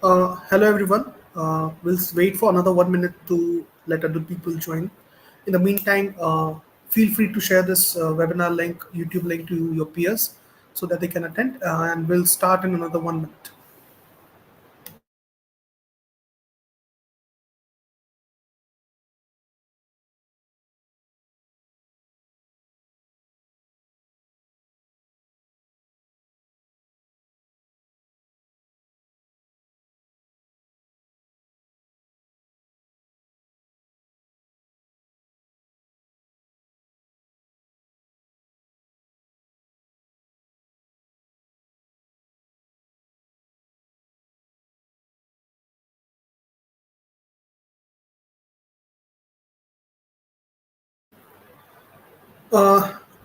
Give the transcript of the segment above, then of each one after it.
Hello everyone. We'll wait for another 1 minute to let other people join. In the meantime, feel free to share this webinar link, YouTube link to your peers so that they can attend. And we'll start in another 1 minute.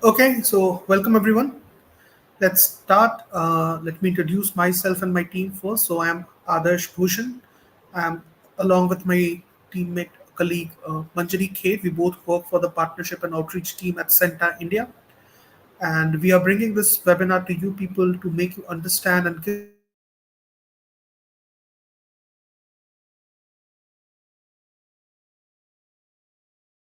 Okay, so welcome everyone. Let's start. Let me introduce myself and my team first. So I am Adarsh Bhushan. I am along with my teammate colleague Manjari K. We both work for the partnership and outreach team at CENTA India. And we are bringing this webinar to you people to make you understand and give you understanding of what CENTA International TPO is, what is the organization, and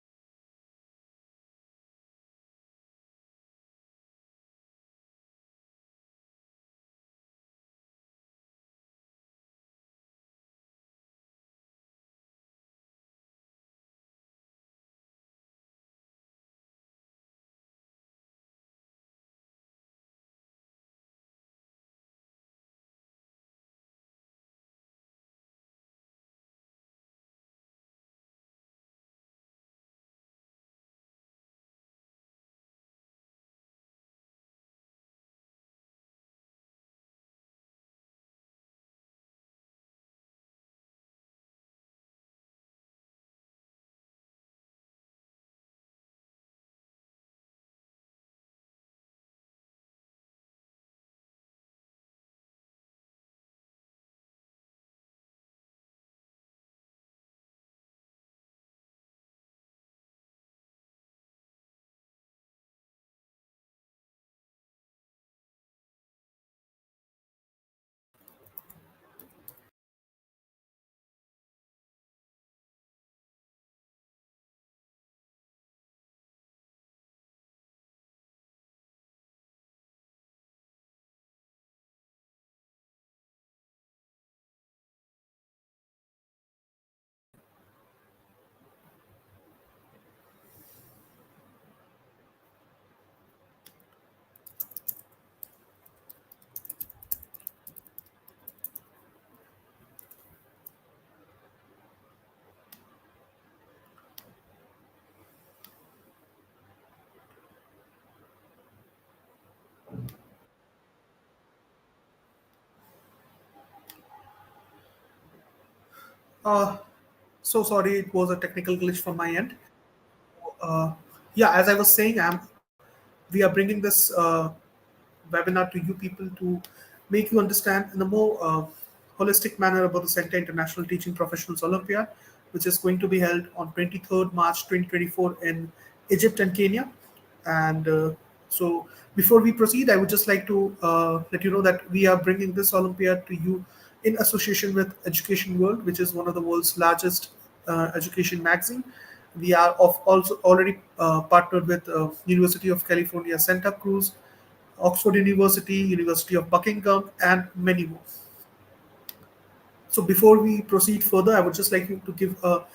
uh, so sorry, it was a technical glitch from my end. Uh, yeah, as I was saying, we are bringing this webinar to you people to make you understand in a more holistic manner about the CENTA International Teaching Professionals Olympiad, which is going to be held on 23rd March 2024 in Egypt and Kenya. And so, before we proceed, I would just like to let you know that we are bringing this Olympiad to you in association with Education World, which is one of the world's largest education magazine. We are also already partnered with University of California, Santa Cruz, Oxford University, University of Buckingham, and many more. So before we proceed further, I would just like you to give a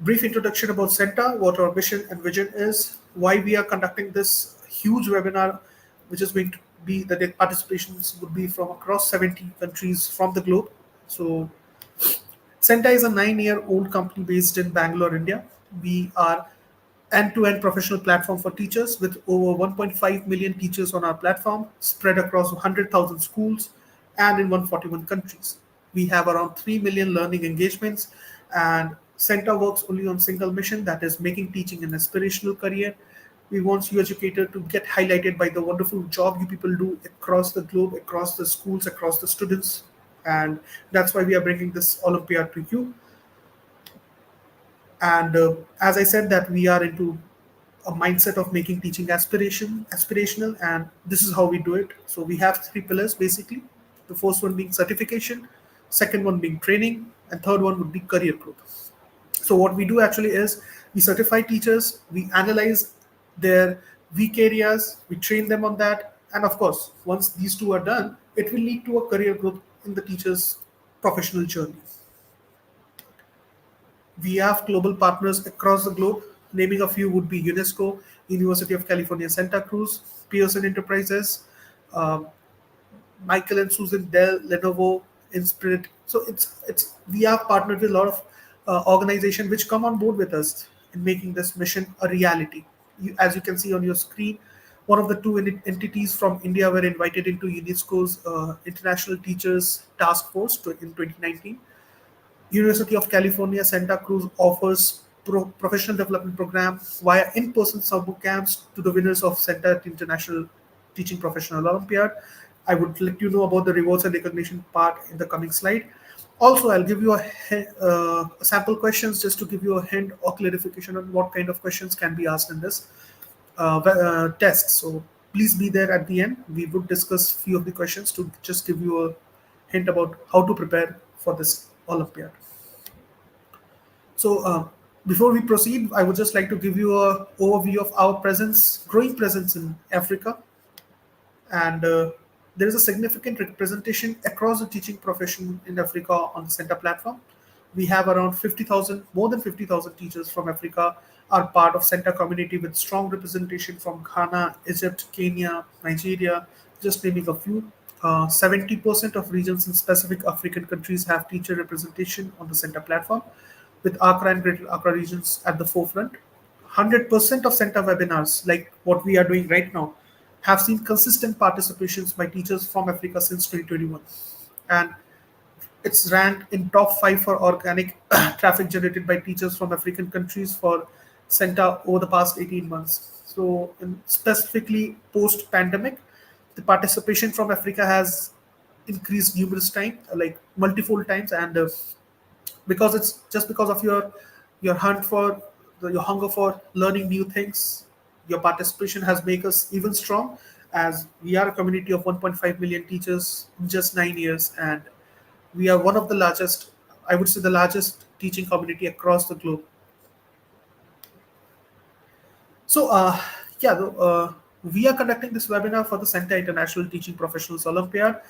brief introduction about CENTA, what our mission and vision is, why we are conducting this huge webinar, which is going to be the participations would be from across 70 countries from the globe. So CENTA is a 9-year-old company based in Bangalore, India. We are end-to-end professional platform for teachers with over 1.5 million teachers on our platform, spread across 100,000 schools and in 141 countries. We have around 3 million learning engagements, and CENTA works only on single mission, that is making teaching an aspirational career. We want you educator to get highlighted by the wonderful job you people do across the globe, across the schools, across the students, and that's why we are bringing this Olympiad to you. And as I said, that we are into a mindset of making teaching aspirational, and this is how we do it. So we have three pillars basically. The first one being certification. second one being training, and third one would be career growth. So what we do actually is we certify teachers, we analyze their weak areas, we train them on that, and of course, once these two are done, it will lead to a career growth in the teacher's professional journey. We have global partners across the globe. Naming a few would be UNESCO, University of California, Santa Cruz, Pearson Enterprises, um, Michael and Susan Dell, Lenovo, Inspirit. So it's we have partnered with a lot of organizations which come on board with us in making this mission a reality. As you can see on your screen, one of the two entities from India were invited into UNESCO's International Teachers Task Force in 2019. University of California, Santa Cruz offers professional development program via in-person summer camps to the winners of CENTA International Teaching Professional Olympiad. I would let you know about the rewards and recognition part in the coming slide. Also, I'll give you sample questions just to give you a hint or clarification on what kind of questions can be asked in this test. So please be there at the end. We would discuss few of the questions to just give you a hint about how to prepare for this Olympiad. So before we proceed, I would just like to give you a overview of our presence, growing presence in Africa, and there is a significant representation across the teaching profession in Africa on the CENTA platform. We have around 50,000, more than 50,000 teachers from Africa are part of CENTA community with strong representation from Ghana, Egypt, Kenya, Nigeria, just naming a few. 70% of regions in specific African countries have teacher representation on the CENTA platform, with Accra and Greater Accra regions at the forefront. 100% of CENTA webinars, like what we are doing right now, have seen consistent participations by teachers from Africa since 2021. And it's ranked in top 5 for organic traffic generated by teachers from African countries for CENTA over the past 18 months. So, specifically post pandemic, the participation from Africa has increased numerous times, like multiple times, and because it's just because of your hunt for your hunger for learning new things, your participation has made us even strong, as we are a community of 1.5 million teachers in just 9 years, and we are one of the largest, I would say the largest teaching community across the globe. So, we are conducting this webinar for the CENTA International Teaching Professionals Olympiad.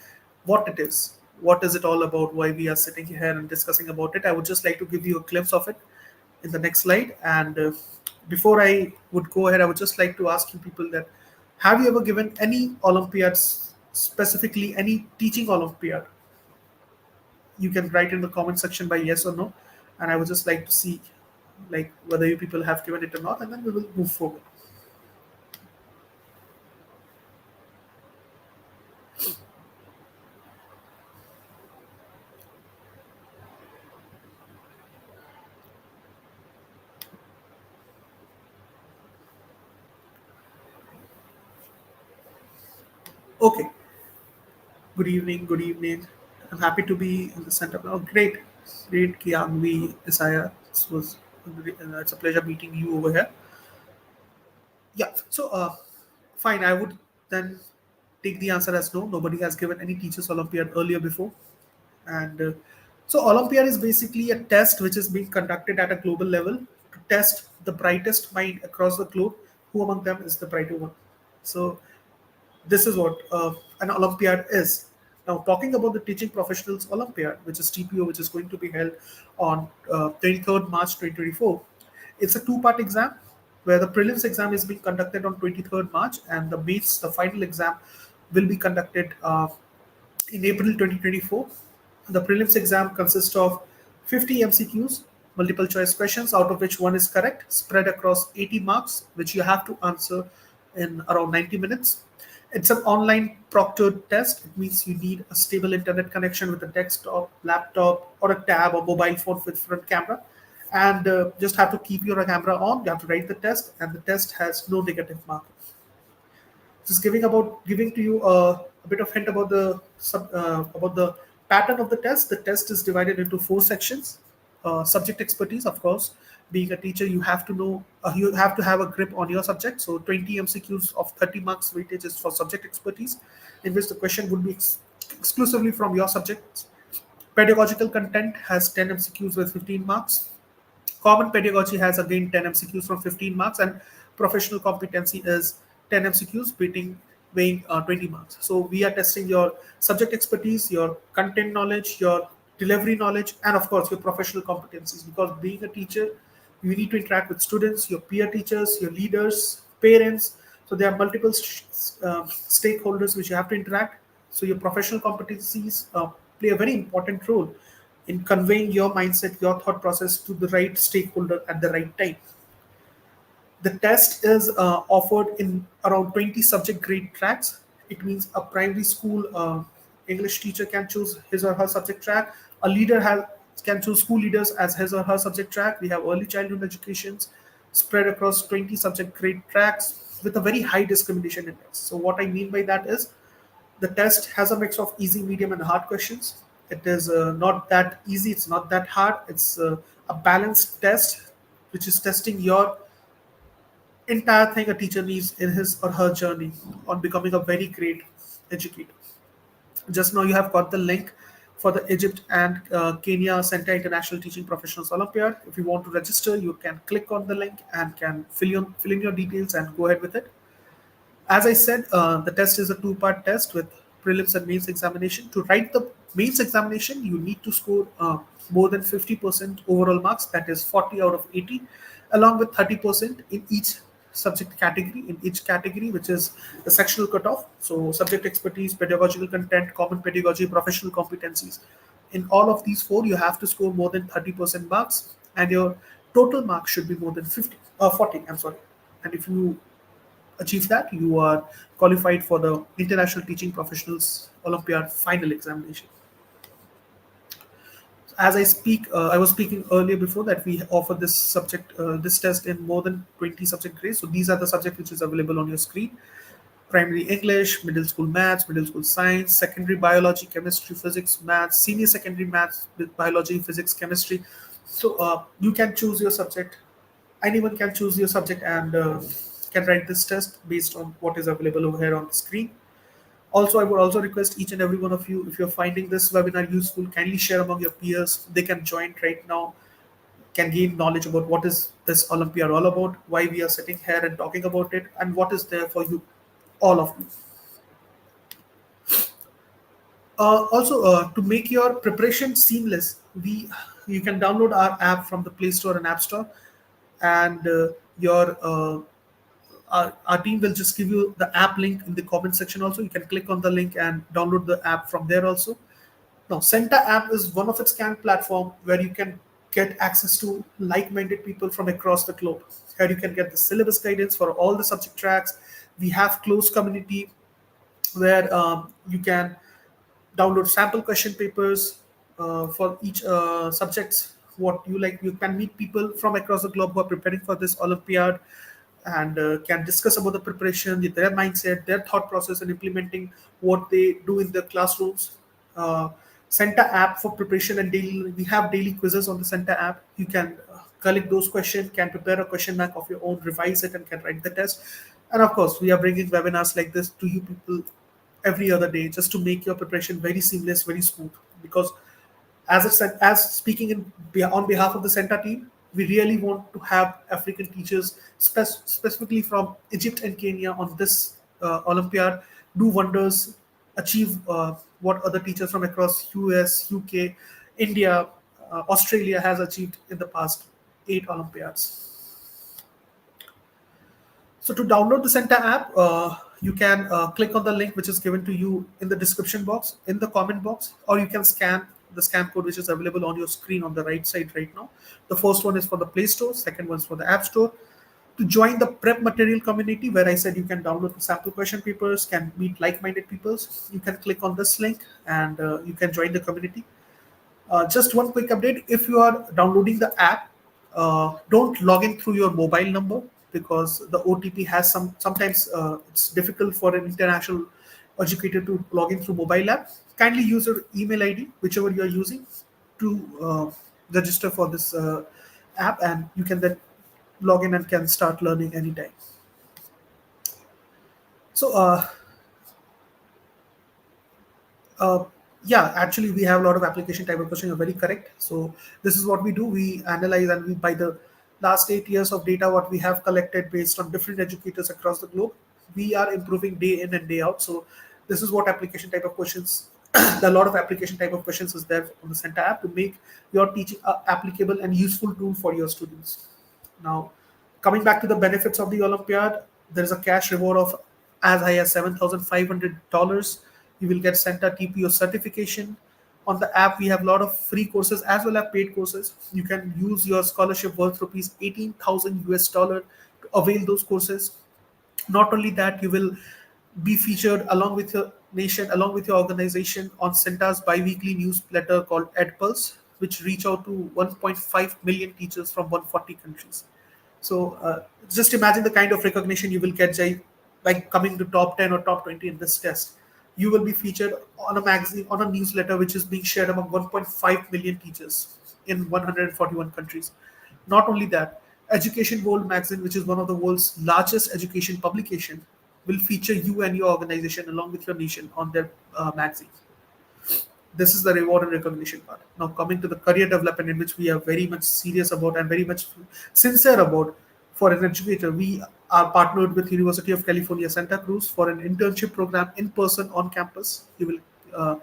What it is, what is it all about, why we are sitting here and discussing about it. I would just like to give you a glimpse of it in the next slide. And before I would go ahead, I would just like to ask you people that have you ever given any Olympiads, specifically any teaching Olympiad? You can write in the comment section by yes or no, and I would just like to see like whether you people have given it or not, and then we will move forward. Okay. Good evening. Good evening. I'm happy to be in the center. Oh, great, great, Kiangvi Isaiah. It's a pleasure meeting you over here. Yeah. So, fine. I would then take the answer as no. Nobody has given any teachers Olympiad earlier before, and so Olympiad is basically a test which is being conducted at a global level to test the brightest mind across the globe. Who among them is the brighter one? So this is what an Olympiad is. Now, talking about the Teaching Professionals Olympiad, which is TPO, which is going to be held on 23rd March 2024, it's a two-part exam where the prelims exam is being conducted on 23rd March, and the final exam, will be conducted in April 2024. The prelims exam consists of 50 MCQs, multiple choice questions, out of which one is correct, spread across 80 marks, which you have to answer in around 90 minutes. It's an online proctored test. It means you need a stable internet connection with a desktop, laptop, or a tab or mobile phone with front camera. And just have to keep your camera on. You have to write the test, and the test has no negative mark. Just giving to you a bit of hint about about the pattern of the test. The test is divided into four sections. Subject expertise, of course. Being a teacher, you have to have a grip on your subject. So 20 MCQs of 30 marks weightage is for subject expertise, in which the question would be exclusively from your subject. Pedagogical content has 10 MCQs with 15 marks. Common pedagogy has again 10 MCQs from 15 marks, and professional competency is 10 MCQs, weighing 20 marks. So we are testing your subject expertise, your content knowledge, your delivery knowledge, and of course your professional competencies. Because being a teacher, you need to interact with students, your peer teachers, your leaders, parents. So there are multiple stakeholders which you have to interact. So your professional competencies play a very important role in conveying your mindset, your thought process to the right stakeholder at the right time. The test is offered in around 20 subject grade tracks. It means a primary school English teacher can choose his or her subject track. A leader can choose school leaders as his or her subject track. We have early childhood educations spread across 20 subject grade tracks with a very high discrimination index. So what I mean by that is the test has a mix of easy, medium, and hard questions. It is not that easy, it's not that hard. It's a balanced test which is testing your entire thing a teacher needs in his or her journey on becoming a very great educator. Just now, you have got the link for the Egypt and Kenya CENTA International Teaching Professionals Olympiad. If you want to register, you can click on the link and can fill in your details and go ahead with it. As I said, the test is a two-part test with prelims and mains examination. To write the mains examination, you need to score more than 50% overall marks, that is 40 out of 80, along with 30% in each subject category, which is the sectional cutoff. So, subject expertise, pedagogical content, common pedagogy, professional competencies. In all of these four, you have to score more than 30% marks, and your total marks should be more than 40. I'm sorry. And if you achieve that, you are qualified for the International Teaching Professionals Olympiad final examination. As I was speaking earlier before that we offer this test in more than 20 subject grades. So these are the subject which is available on your screen: primary English, middle school maths, middle school science, secondary biology, chemistry, physics, maths, senior secondary maths, biology, physics, chemistry. So you can choose your subject. Anyone can choose your subject and can write this test based on what is available over here on the screen. Also, I would also request each and every one of you, if you're finding this webinar useful, kindly share among your peers. They can join right now, can gain knowledge about what is this Olympiad all about, why we are sitting here and talking about it, and what is there for you, all of you. Also, to make your preparation seamless, we you can download our app from the Play Store and App Store, and our team will just give you the app link in the comment section. Also, you can click on the link and download the app from there also. Now, CENTA app is one of its kind platform where you can get access to like-minded people from across the globe. Here you can get the syllabus guidance for all the subject tracks. We have closed community where you can download sample question papers for each subjects what you like. You can meet people from across the globe who are preparing for this Olympiad and can discuss about the preparation, their mindset, their thought process, and implementing what they do in the classrooms. Uh, CENTA app for preparation and daily. We have daily quizzes on the CENTA app. You can collect those questions, can prepare a question bank of your own, revise it, and can write the test. And of course, we are bringing webinars like this to you people every other day just to make your preparation very seamless, very smooth. Because as I said, as speaking on behalf of the CENTA team, we really want to have African teachers, specifically from Egypt and Kenya, on this Olympiad, do wonders, achieve what other teachers from across US, UK, India, Australia has achieved in the past 8 Olympiads. So to download the CENTA app, you can click on the link which is given to you in the description box, in the comment box, or you can scan the scan code which is available on your screen on the right side right now. The first one is for the Play Store, second one is for the App Store. To join the prep material community, where I said you can download the sample question papers, can meet like-minded people, you can click on this link and you can join the community. Just one quick update: if you are downloading the app, don't log in through your mobile number, because the OTP has sometimes it's difficult for an international educator to log in through mobile app. Kindly use your email ID, whichever you are using, to register for this app, and you can then log in and can start learning anytime. So Yeah, actually, we have a lot of application type of question. You're very correct. So this is what we do. We analyze and we by the last 8 years of data what we have collected based on different educators across the globe, we are improving day in and day out. So this is what application type of questions. A lot of application type of questions is there on the CENTA app to make your teaching a applicable and useful tool for your students. Now, coming back to the benefits of the Olympiad, there is a cash reward of as high as $7,500. You will get CENTA TPO certification. On the app, we have a lot of free courses as well as paid courses. You can use your scholarship worth rupees 18,000 US dollar to avail those courses. Not only that, you will be featured along with your nation, along with your organization on CENTA's bi-weekly newsletter called EdPulse, which reach out to 1.5 million teachers from 140 countries. So just imagine the kind of recognition you will get by coming to top 10 or top 20 in this test. You will be featured on a magazine, on a newsletter, which is being shared among 1.5 million teachers in 141 countries. Not only that, Education World magazine, which is one of the world's largest education publication, will feature you and your organization along with your nation on their magazine. This is the reward and recognition part. Now coming to the career development, in which we are very much serious about and very much sincere about. For an educator, we are partnered with University of California Santa Cruz for an internship program in person on campus. You will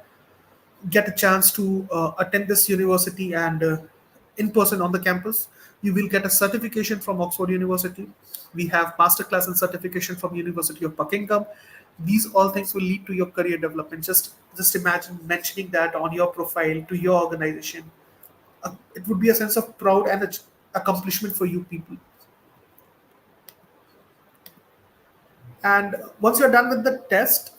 get a chance to attend this university and in person on the campus. You will get a certification from Oxford University. We have masterclass and certification from University of Buckingham. These all things will lead to your career development. Just imagine mentioning that on your profile to your organization. It would be a sense of proud and accomplishment for you people. And once you're done with the test,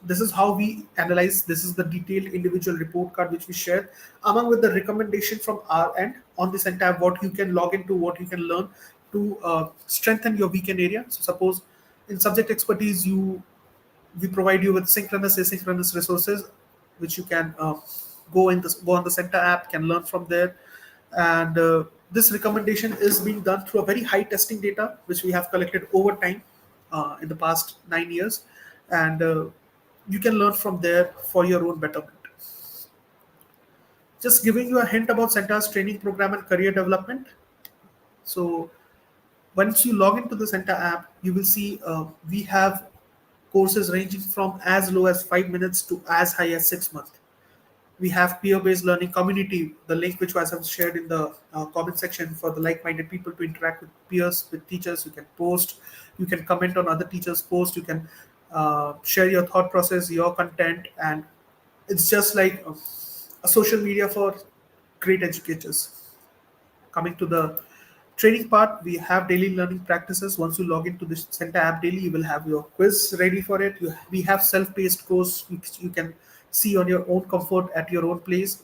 this is how we analyze. This is the detailed individual report card which we share, along with the recommendation from our end on this entire what you can log into, what you can learn to strengthen your weekend area. So suppose in subject expertise, we provide you with synchronous, asynchronous resources, which you can go on the CENTA app, can learn from there, and this recommendation is being done through a very high testing data, which we have collected over time in the past 9 years, and you can learn from there for your own betterment. Just giving you a hint about CENTA's training program and career development. So once you log into the CENTA app, you will see we have courses ranging from as low as 5 minutes to as high as 6 months. We have peer-based learning community, the link which was shared in the comment section for the like-minded people to interact with peers, with teachers. You can post, you can comment on other teachers' posts, you can share your thought process, your content, and it's just like a social media for great educators. Coming to the training part, we have daily learning practices. Once you log into this CENTA app daily, you will have your quiz ready for it. We have self-paced course which you can see on your own comfort at your own place.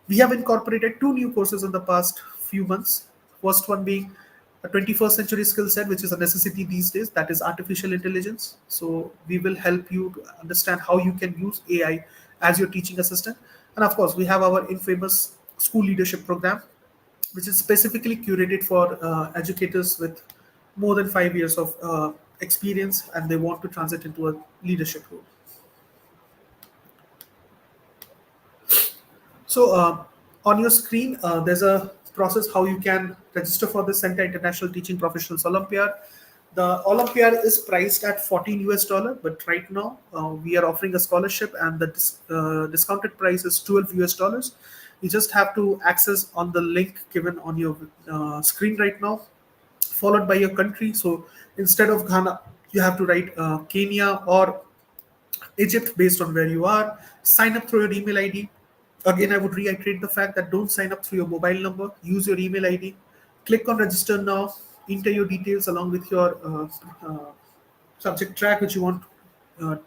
We have incorporated two new courses in the past few months. First one being a 21st century skill set, which is a necessity these days, that is artificial intelligence. So we will help you to understand how you can use AI as your teaching assistant. And of course, we have our infamous school leadership program, which is specifically curated for educators with more than 5 years of experience and they want to transit into a leadership role. So on your screen, there's a process how you can register for the CENTA International Teaching Professionals Olympiad. The Olympiad is priced at 14 US dollar, but right now we are offering a scholarship and the discounted price is 12 US dollars. You just have to access on the link given on your screen right now, followed by your country. So instead of Ghana, you have to write Kenya or Egypt based on where you are. Sign up through your email ID. Again, I would reiterate the fact that don't sign up through your mobile number. Use your email ID. Click on register now. Enter your details along with your subject track which you want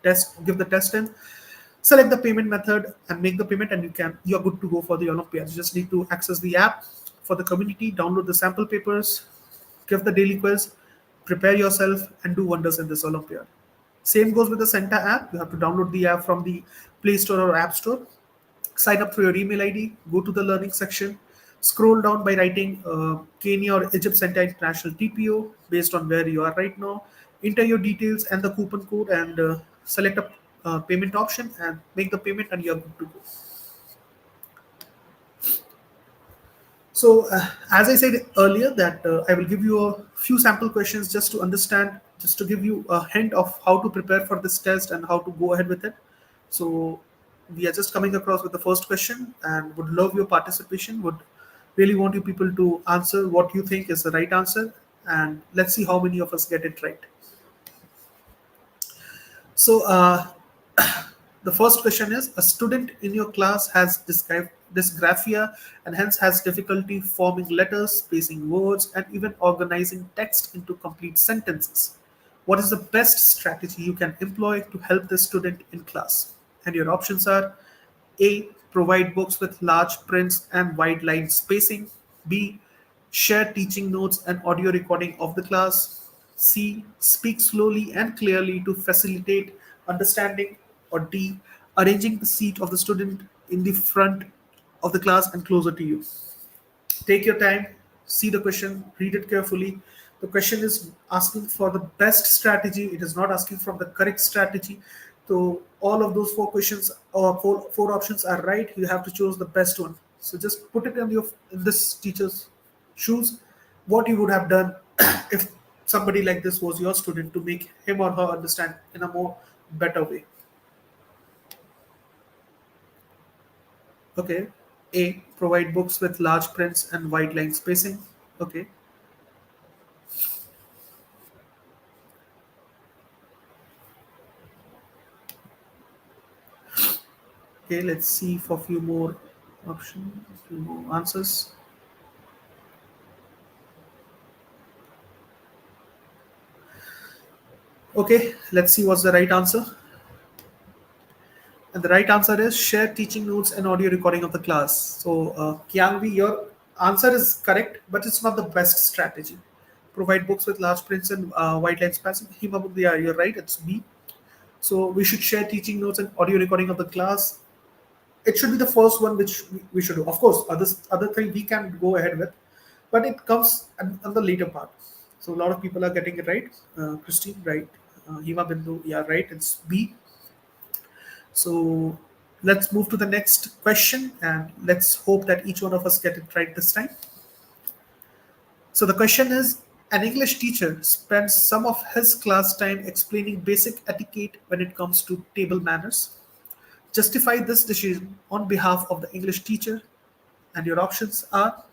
give the test in. Select the payment method and make the payment, and you're good to go for the Olympiad. You just need to access the app for the community, download the sample papers, give the daily quiz, prepare yourself, and do wonders in this Olympiad. Same goes with the CENTA app. You have to download the app from the Play Store or App Store. Sign up through your email ID, go to the learning section, scroll down by writing Kenya or Egypt CENTA International TPO based on where you are right now. Enter your details and the coupon code and select a payment option and make the payment, and you're good to go. So, as I said earlier, that I will give you a few sample questions just to understand, just to give you a hint of how to prepare for this test and how to go ahead with it. So, we are just coming across with the first question and would love your participation. Would really want you people to answer what you think is the right answer, and let's see how many of us get it right. So, the first question is: a student in your class has dysgraphia and hence has difficulty forming letters, spacing words, and even organizing text into complete sentences. What is the best strategy you can employ to help the student in class? And your options are: A. Provide books with large prints and wide line spacing. B. Share teaching notes and audio recording of the class. C. Speak slowly and clearly to facilitate understanding. Or D. Arranging the seat of the student in the front of the class and closer to you. Take your time, see the question, read it carefully. The question is asking for the best strategy, it is not asking from the correct strategy. So all of those four questions or four options are right. You have to choose the best one. So just put it in this teacher's shoes, what you would have done if somebody like this was your student, to make him or her understand in a more better way. Okay. A. Provide books with large prints and wide line spacing. Okay. Okay, let's see for a few more options, few more answers. Okay, let's see what's the right answer. And the right answer is share teaching notes and audio recording of the class. So, Kianvi, your answer is correct, but it's not the best strategy. Provide books with large prints and white line spacing. Himabud, yeah, you're right, it's B. So, we should share teaching notes and audio recording of the class. It should be the first one which we should do. Of course, other thing we can go ahead with, but it comes on the later part. So a lot of people are getting it right. Christine, right? Hima Bindu, yeah, right. It's B. So let's move to the next question, and let's hope that each one of us get it right this time. So the question is: an English teacher spends some of his class time explaining basic etiquette when it comes to table manners. Justify this decision on behalf of the English teacher, and your options are: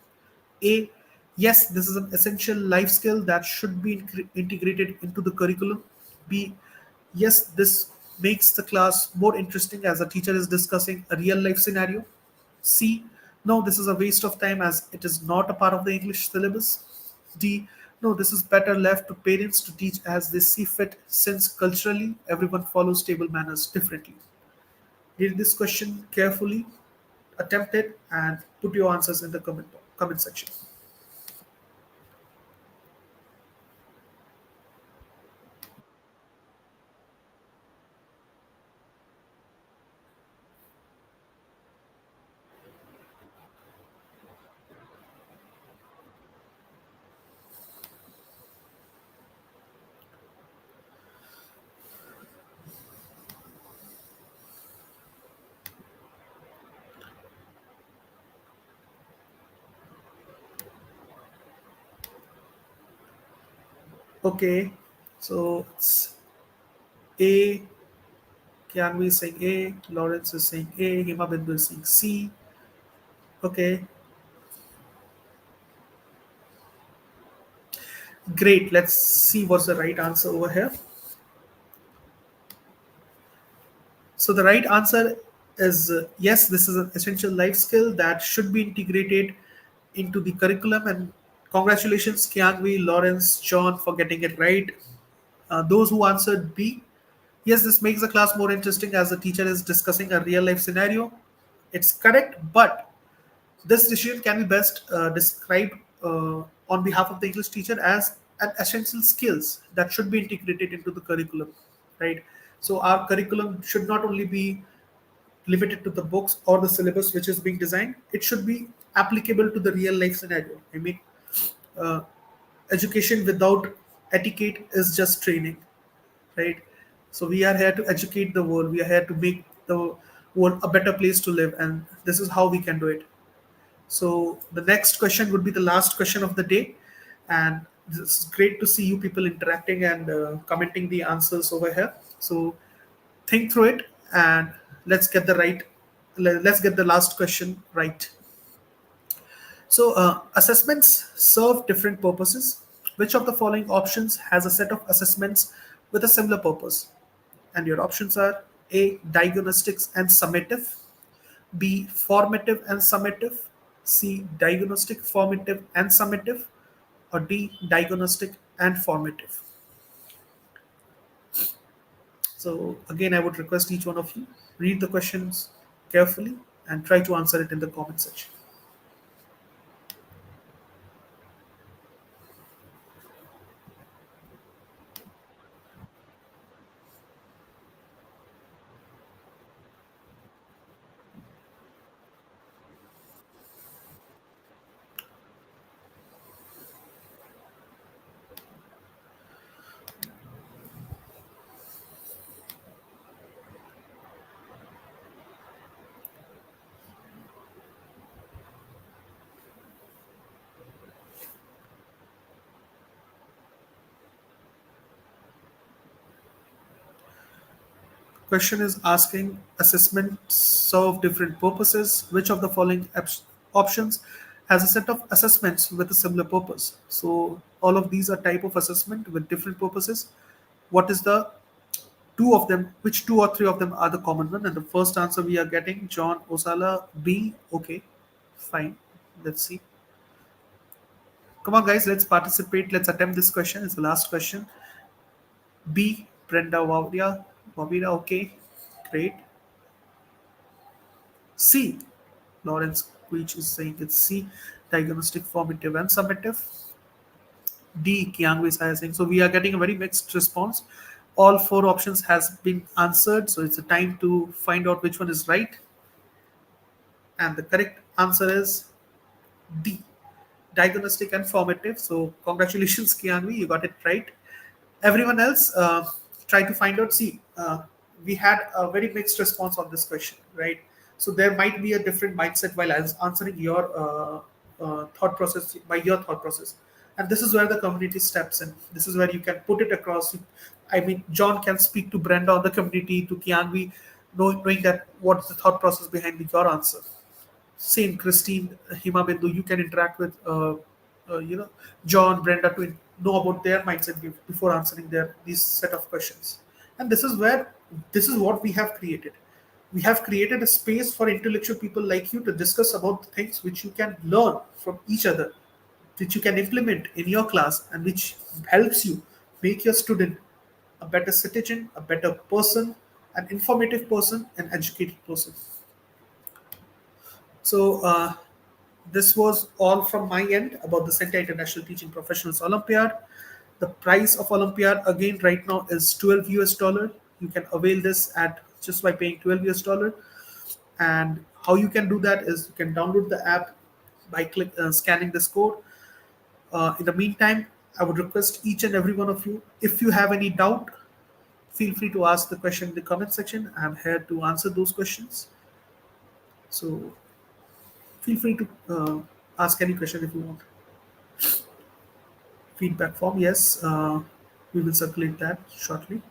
A. Yes, this is an essential life skill that should be integrated into the curriculum. B. Yes, this makes the class more interesting as the teacher is discussing a real life scenario. C. No, this is a waste of time as it is not a part of the English syllabus. D. No, this is better left to parents to teach as they see fit since culturally everyone follows table manners differently. Read this question carefully, attempt it, and put your answers in the comment section. Okay, so it's A. Kianvi is saying A. Lawrence is saying A. Hima Bindu is saying C. Okay, great. Let's see what's the right answer over here. So the right answer is yes, this is an essential life skill that should be integrated into the curriculum. And congratulations, Kianvi, Lawrence, John, for getting it right. Those who answered B, yes, this makes the class more interesting as the teacher is discussing a real life scenario. It's correct, but this decision can be best described on behalf of the English teacher as an essential skills that should be integrated into the curriculum, right? So our curriculum should not only be limited to the books or the syllabus which is being designed. It should be applicable to the real life scenario. I mean, uh, education without etiquette is just training, right? So we are here to educate the world. We are here to make the world a better place to live, and this is how we can do it. So the next question would be the last question of the day, and this is great to see you people interacting and commenting the answers over here. So think through it and let's get the right. Let's get the last question right. So assessments serve different purposes. Which of the following options has a set of assessments with a similar purpose? And your options are: A. Diagnostics and summative; B. Formative and summative; C. Diagnostic, formative, and summative; or D. Diagnostic and formative. So again, I would request each one of you read the questions carefully and try to answer it in the comment section. Question is asking: assessments serve different purposes. Which of the following options has a set of assessments with a similar purpose? So all of these are type of assessment with different purposes. What is the two of them? Which two or three of them are the common one? And the first answer we are getting: John Osala, B. Okay, fine. Let's see. Come on, guys. Let's participate. Let's attempt this question. It's the last question. B. Brenda Wavia. Wavira. Okay, great. C. Lawrence Quich is saying it's C. Diagnostic, formative, and summative. D. Kiangwei is saying. So we are getting a very mixed response. All four options has been answered. So it's a time to find out which one is right. And the correct answer is D. Diagnostic and formative. So congratulations, Kiangwei, you got it right. Everyone else, try to find out. See, we had a very mixed response on this question, right? So there might be a different mindset while I was answering your thought process by your thought process, and this is where the community steps in. This is where you can put it across. I mean, John can speak to Brenda on the community, to Kianvi, knowing that what's the thought process behind your answer. Same Christine, Hima Bindu, you can interact with John, Brenda to know about their mindset before answering their these set of questions. And this is what we have created. We have created a space for intellectual people like you to discuss about the things which you can learn from each other, which you can implement in your class, and which helps you make your student a better citizen, a better person, an informative person, an educated person. So this was all from my end about the CENTA International Teaching Professionals Olympiad. The price of Olympiad again right now is 12 US dollar. You can avail this at just by paying 12 US dollar. And how you can do that is you can download the app by scanning this code. In the meantime, I would request each and every one of you, if you have any doubt, feel free to ask the question in the comment section. I'm here to answer those questions. So feel free to ask any question if you want. Feedback form, yes, we will circulate that shortly.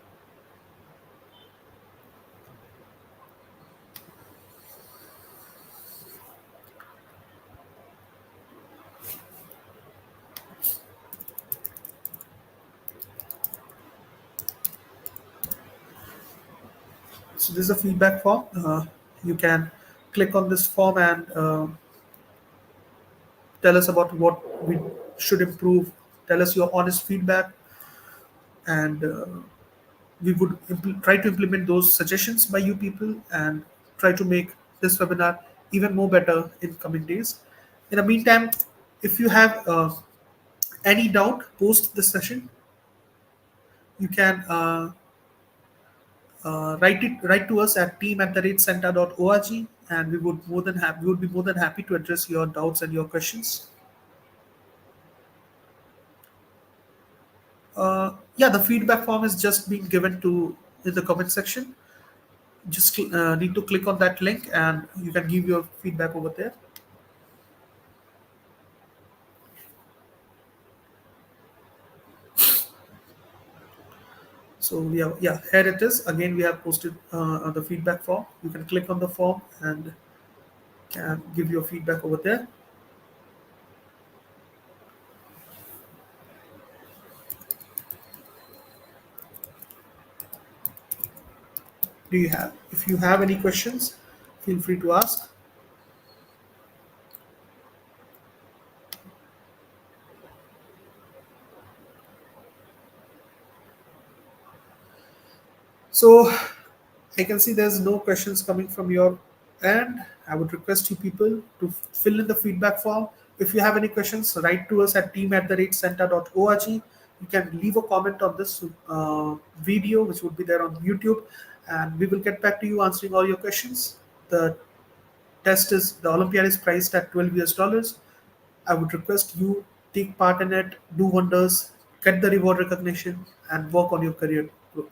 So this is a feedback form. You can click on this form and tell us about what we should improve. Tell us your honest feedback, and we would try to implement those suggestions by you people and try to make this webinar even more better in coming days. In the meantime, if you have any doubt post this session, you can write to us at team@centa.org, and we would be more than happy to address your doubts and your questions. Yeah, the feedback form is just being given to in the comment section. Just need to click on that link and you can give your feedback over there. So yeah, here it is. Again, we have posted the feedback form. You can click on the form and can give your feedback over there. Do you have? If you have any questions, feel free to ask. So I can see there's no questions coming from your end. I would request you people to fill in the feedback form. If you have any questions, write to us at team@centa.org. You can leave a comment on this video, which would be there on YouTube, and we will get back to you answering all your questions. The Olympiad is priced at $12 US. I would request you take part in it, do wonders, get the reward recognition, and work on your career growth.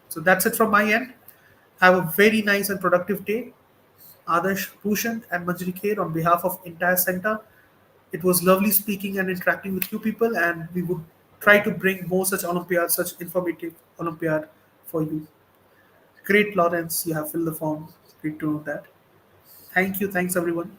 So that's it from my end. Have a very nice and productive day. Adarsh, Bhushan, and Manjri Kher on behalf of entire center. It was lovely speaking and interacting with you people, and we would try to bring more such Olympiad, such informative Olympiad for you. Great, Lawrence. You have filled the form. Great to know that. Thank you. Thanks, everyone.